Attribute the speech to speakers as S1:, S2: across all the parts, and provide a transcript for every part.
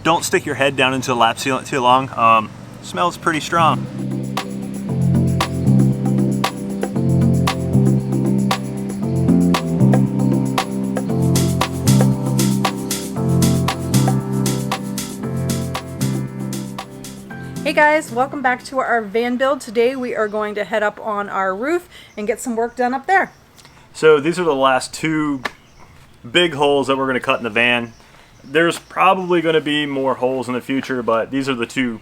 S1: don't stick your head down into the lap sealant too long. Smells pretty strong.
S2: Hey guys, welcome back to our van build. Today we are going to head up on our roof and get some work done up there.
S1: So these are the last two big holes that we're going to cut in the van. There's probably going to be more holes in the future, but these are the two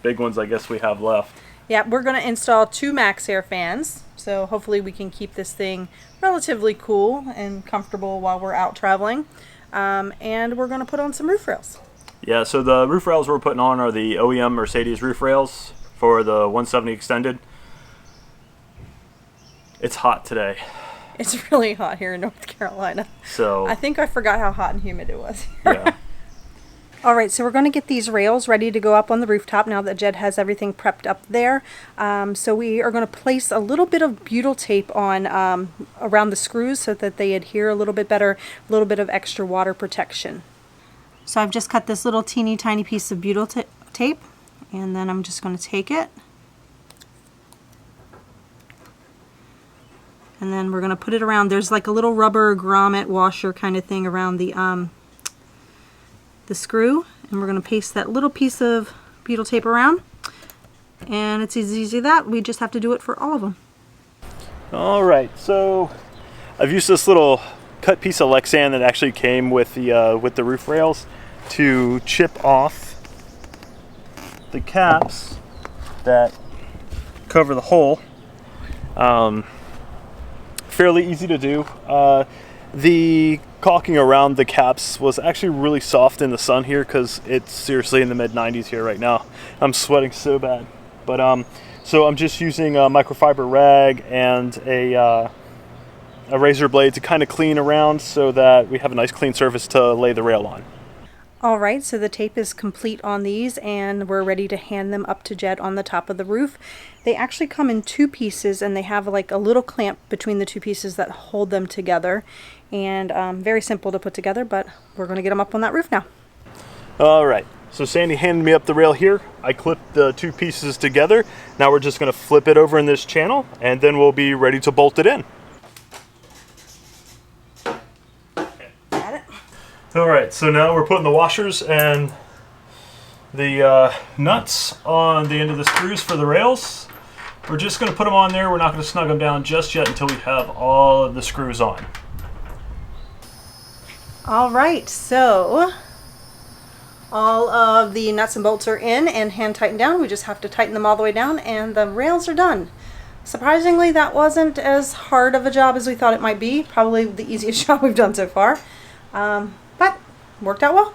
S1: big ones I guess we have left.
S2: Yeah, we're going to install 2 Maxxair fans, so hopefully we can keep this thing relatively cool and comfortable while we're out traveling. And we're going to put on some roof rails.
S1: Yeah, so the roof rails we're putting on are the OEM Mercedes roof rails for the 170 extended. It's hot today.
S2: It's really hot here in North Carolina.
S1: So
S2: I think I forgot how hot and humid it was.
S1: Yeah.
S2: All right, so we're going to get these rails ready to go up on the rooftop now that Jed has everything prepped up there. So we are going to place a little bit of butyl tape on around the screws so that they adhere a little bit better, a little bit of extra water protection. So I've just cut this little teeny tiny piece of butyl tape, and then I'm just going to take it. And then we're going to put it around. There's like a little rubber grommet washer kind of thing around the screw. And we're going to paste that little piece of butyl tape around. And it's as easy as that. We just have to do it for all of them.
S1: All right, so I've used this little cut piece of Lexan that actually came with the roof rails to chip off the caps that cover the hole. Fairly easy to do. The caulking around the caps was actually really soft in the sun here because it's seriously in the mid-90s here right now. I'm sweating so bad. But so I'm just using a microfiber rag and a razor blade to kind of clean around so that we have a nice clean surface to lay the rail on.
S2: Alright, so the tape is complete on these and we're ready to hand them up to Jed on the top of the roof. They actually come in 2 pieces and they have like a little clamp between the 2 pieces that hold them together. And very simple to put together, but we're going to get them up on that roof now.
S1: Alright, so Sandy handed me up the rail here. I clipped the 2 pieces together. Now we're just going to flip it over in this channel and then we'll be ready to bolt it in. Alright, so now we're putting the washers and the nuts on the end of the screws for the rails. We're just going to put them on there. We're not going to snug them down just yet until we have all of the screws on.
S2: Alright, so all of the nuts and bolts are in and hand tightened down. We just have to tighten them all the way down and the rails are done. Surprisingly, that wasn't as hard of a job as we thought it might be. Probably the easiest job we've done so far. But worked out well.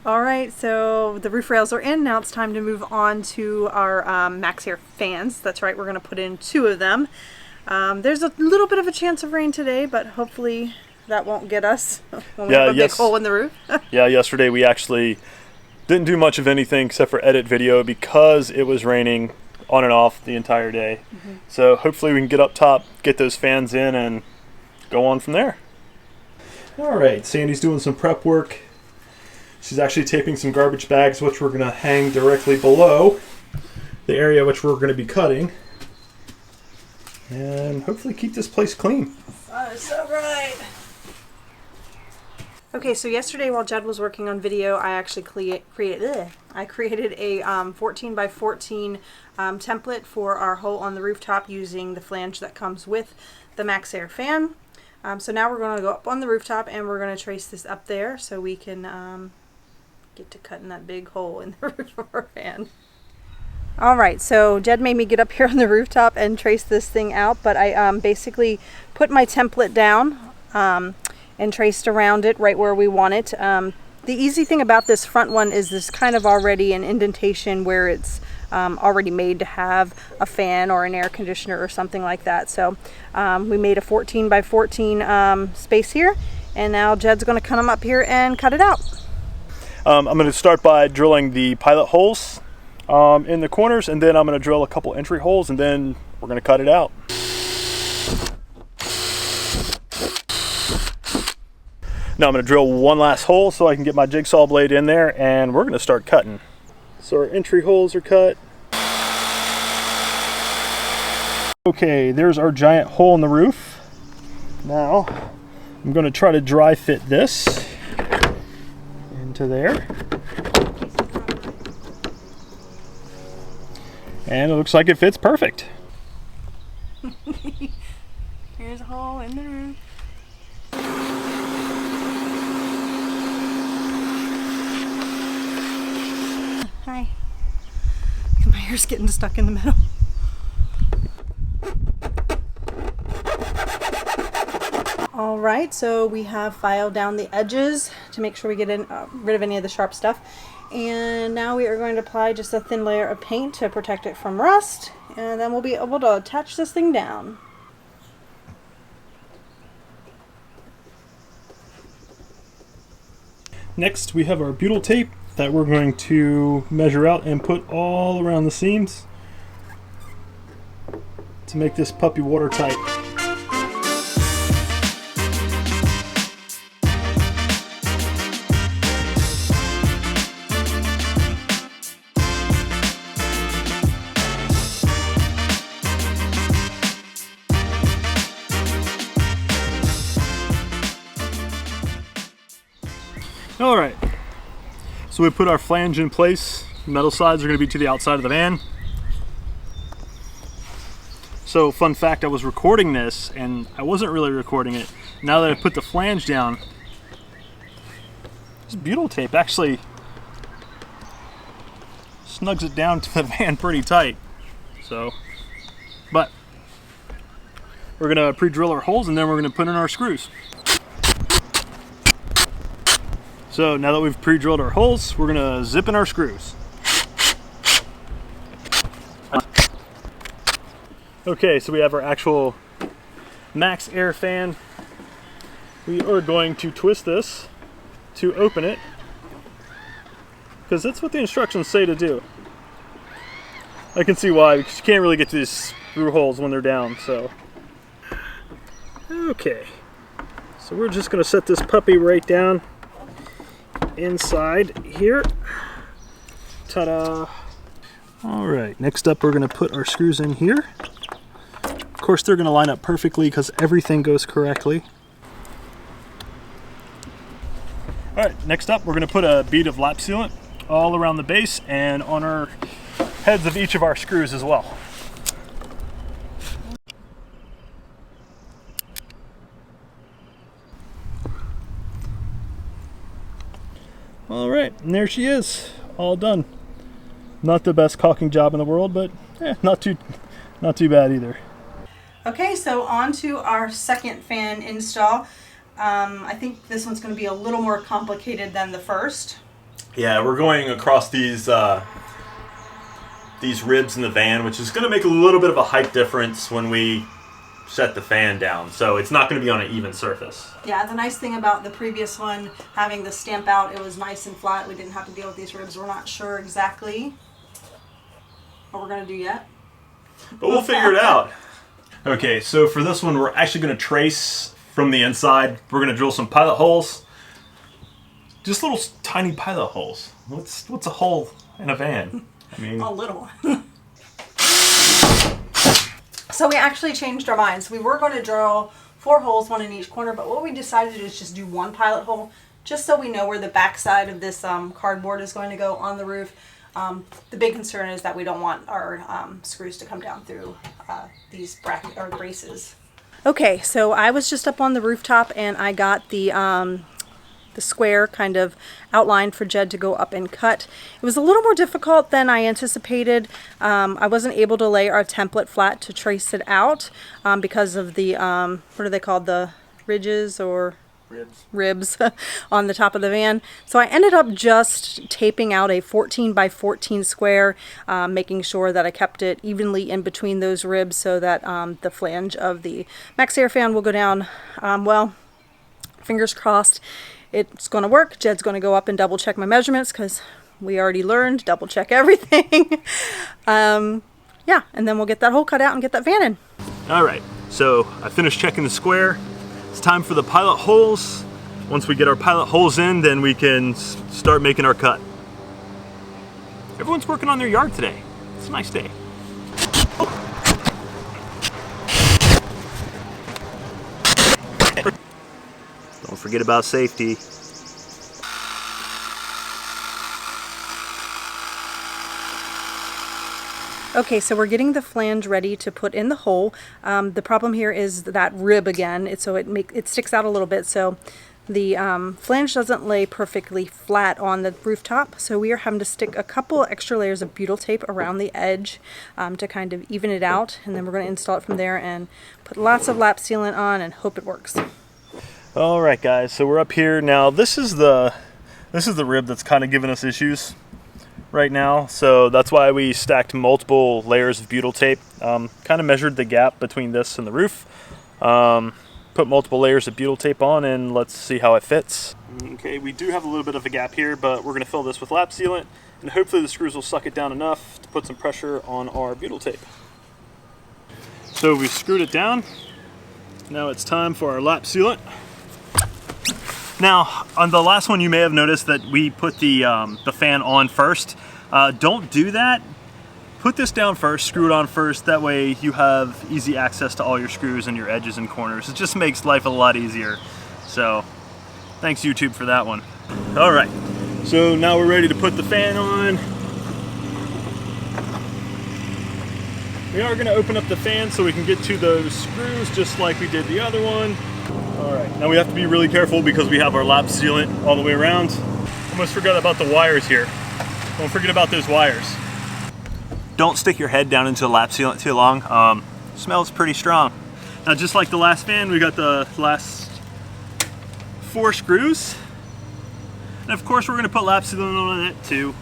S2: Alright, so the roof rails are in. Now it's time to move on to our Maxxair fans. That's right, we're going to put in 2 of them. There's a little bit of a chance of rain today, but hopefully that won't get us when we have a big hole in the roof.
S1: Yeah, yesterday we actually didn't do much of anything except for edit video because it was raining on and off the entire day. So hopefully we can get up top, get those fans in, and go on from there. Alright, Sandy's doing some prep work. She's actually taping some garbage bags, which we're going to hang directly below the area which we're going to be cutting. And hopefully keep this place clean.
S2: That is so right. Okay, so yesterday while Jed was working on video, I actually created a 14 by 14 template for our hole on the rooftop using the flange that comes with the Maxxair fan. So now we're going to go up on the rooftop and we're going to trace this up there so we can get to cutting that big hole in the roof of our fan. Alright, so Jed made me get up here on the rooftop and trace this thing out, but I basically put my template down and traced around it right where we want it. The easy thing about this front one is there's kind of already an indentation where it's already made to have a fan or an air conditioner or something like that. So we made a 14 by 14 space here, and now Jed's going to come up here and cut it out.
S1: I'm going to start by drilling the pilot holes in the corners, and then I'm going to drill a couple entry holes, and then we're going to cut it out. Now I'm going to drill one last hole so I can get my jigsaw blade in there, and we're going to start cutting. So our entry holes are cut. Okay, there's our giant hole in the roof. Now I'm going to try to dry fit this into there. And it looks like it fits perfect.
S2: Here's a hole in the roof. Hi. My hair's getting stuck in the middle. All right, so we have filed down the edges to make sure we get rid of any of the sharp stuff. And now we are going to apply just a thin layer of paint to protect it from rust, and then we'll be able to attach this thing down.
S1: Next, we have our butyl tape that we're going to measure out and put all around the seams to make this puppy watertight. Alright, so we put our flange in place. The metal sides are going to be to the outside of the van. So fun fact, I was recording this and I wasn't really recording it. Now that I put the flange down, this butyl tape actually snugs it down to the van pretty tight. So, but we're going to pre-drill our holes and then we're going to put in our screws. So now that we've pre-drilled our holes, we're gonna zip in our screws. Okay, so we have our actual Maxxair fan. We are going to twist this to open it, because that's what the instructions say to do. I can see why, because you can't really get to these screw holes when they're down, so. Okay, so we're just gonna set this puppy right down inside here. Ta-da! Alright, next up we're going to put our screws in here. Of course they're going to line up perfectly because everything goes correctly. Alright, next up we're going to put a bead of lap sealant all around the base and on our heads of each of our screws as well. Alright, and there she is, all done. Not the best caulking job in the world, but not too bad either.
S2: Okay, so on to our second fan install. I think this one's going to be a little more complicated than the first.
S1: Yeah, we're going across these ribs in the van, which is going to make a little bit of a height difference when we set the fan down, so it's not going to be on an even surface.
S2: Yeah, the nice thing about the previous one, having the stamp out, it was nice and flat. We didn't have to deal with these ribs. We're not sure exactly what we're going to do yet,
S1: but we'll figure it out. Okay, so for this one, we're actually going to trace from the inside. We're going to drill some pilot holes. Just little tiny pilot holes. What's a hole in a van? I mean,
S2: a little. So we actually changed our minds. We were going to drill 4 holes, 1 in each corner, but what we decided to do is just do 1 pilot hole, just so we know where the back side of this cardboard is going to go on the roof. The big concern is that we don't want our screws to come down through these braces. Okay, so I was just up on the rooftop and I got the square kind of outlined for Jed to go up and cut. It was a little more difficult than I anticipated. I wasn't able to lay our template flat to trace it out because of the, what are they called, the ridges or ribs on the top of the van. So I ended up just taping out a 14 by 14 square, making sure that I kept it evenly in between those ribs so that the flange of the Maxxair fan will go down. Well, fingers crossed it's going to work. Jed's going to go up and double check my measurements because we already learned double check everything. Yeah, and then we'll get that hole cut out and get that fan in. All right, so I finished checking the square. It's time for the pilot holes.
S1: Once we get our pilot holes in, then we can start making our cut. Everyone's working on their yard today. It's a nice day. Don't forget about safety.
S2: Okay, so we're getting the flange ready to put in the hole. The problem here is that rib again, so it sticks out a little bit, so the flange doesn't lay perfectly flat on the rooftop, so we are having to stick a couple extra layers of butyl tape around the edge to kind of even it out, and then we're going to install it from there and put lots of lap sealant on and hope it works.
S1: All right, guys, so we're up here now. This is the rib that's kind of giving us issues right now, so that's why we stacked multiple layers of butyl tape. Kind of measured the gap between this and the roof, put multiple layers of butyl tape on, and let's see how it fits. Okay, we do have a little bit of a gap here, but we're going to fill this with lap sealant, and hopefully the screws will suck it down enough to put some pressure on our butyl tape. So we screwed it down. Now it's time for our lap sealant. Now, on the last one, you may have noticed that we put the fan on first. Don't do that. Put this down first, screw it on first. That way you have easy access to all your screws and your edges and corners. It just makes life a lot easier. So, thanks YouTube for that one. All right, so now we're ready to put the fan on. We are gonna open up the fan so we can get to those screws just like we did the other one. All right, now we have to be really careful because we have our lap sealant all the way around. Almost forgot about the wires here. Don't forget about those wires. Don't stick your head down into the lap sealant too long. Smells pretty strong. Now, just like the last fan, we got the last 4 screws. And of course, we're gonna put lap sealant on it too.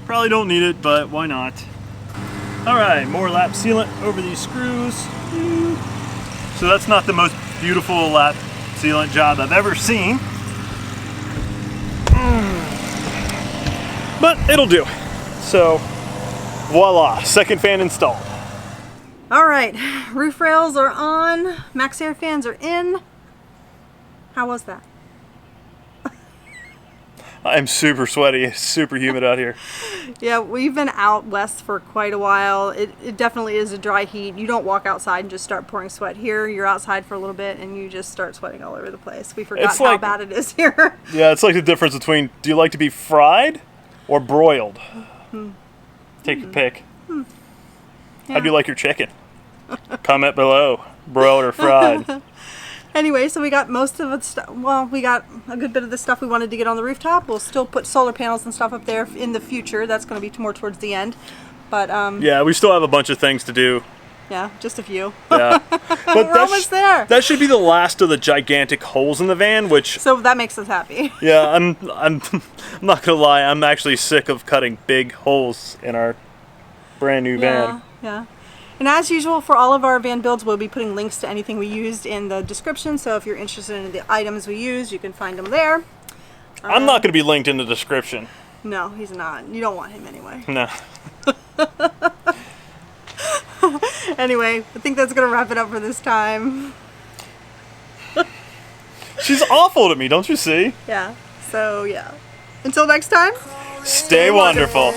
S1: Probably don't need it, but why not? All right, more lap sealant over these screws. So that's not the most beautiful lap sealant job I've ever seen, but it'll do. So voila, second fan installed.
S2: All right, roof rails are on, Maxxair fans are in. How was that?
S1: I'm super sweaty, it's super humid out here.
S2: Yeah, we've been out west for quite a while. It definitely is a dry heat. You don't walk outside and just start pouring sweat. Here, you're outside for a little bit and you just start sweating all over the place. We forgot how bad it is here.
S1: Yeah, it's like the difference between, do you like to be fried or broiled? Take your pick.
S2: Yeah.
S1: How do you like your chicken? Comment below, broiled or fried.
S2: Anyway, so we got most of it. Well, we got a good bit of the stuff we wanted to get on the rooftop. We'll still put solar panels and stuff up there in the future. That's going to be more towards the end. But
S1: yeah, we still have a bunch of things to do.
S2: Yeah, just a few.
S1: Yeah, but
S2: we're almost there.
S1: That should be the last of the gigantic holes in the van, which.
S2: So that makes us happy.
S1: Yeah, I'm not gonna lie. I'm actually sick of cutting big holes in our brand new van.
S2: Yeah. And as usual, for all of our van builds, we'll be putting links to anything we used in the description. So if you're interested in the items we used, you can find them there.
S1: I'm not going to be linked in the description.
S2: No, he's not. You don't want him anyway.
S1: No.
S2: Anyway, I think that's going to wrap it up for this time.
S1: She's awful to me, don't you see?
S2: Yeah. So, yeah. Until next time,
S1: stay wonderful.